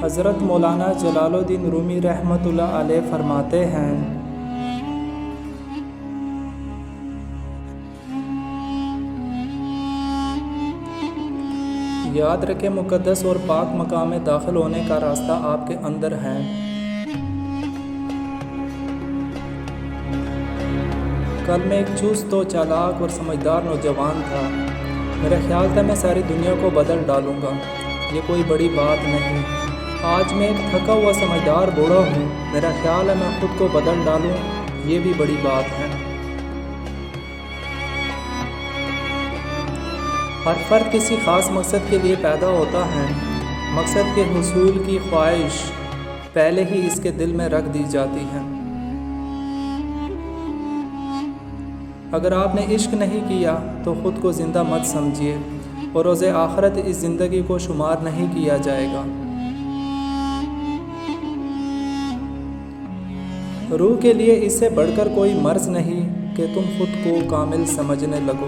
حضرت مولانا جلال الدین رومی رحمۃ اللہ علیہ فرماتے ہیں، یاد رکھیں مقدس اور پاک مقام میں داخل ہونے کا راستہ آپ کے اندر ہے۔ کل میں ایک چست و چالاک اور سمجھدار نوجوان تھا۔ میرا خیال تھا میں ساری دنیا کو بدل ڈالوں گا، یہ کوئی بڑی بات نہیں۔ آج میں ایک تھکا ہوا سمجھدار بوڑھا ہوں، میرا خیال ہے میں خود کو بدل ڈالوں، یہ بھی بڑی بات ہے۔ ہر فرد کسی خاص مقصد کے لیے پیدا ہوتا ہے۔ مقصد کے حصول کی خواہش پہلے ہی اس کے دل میں رکھ دی جاتی ہے۔ اگر آپ نے عشق نہیں کیا تو خود کو زندہ مت سمجھیے، اور روز آخرت اس زندگی کو شمار نہیں کیا جائے گا۔ روح کے لیے اس سے بڑھ کر کوئی مرض نہیں کہ تم خود کو کامل سمجھنے لگو۔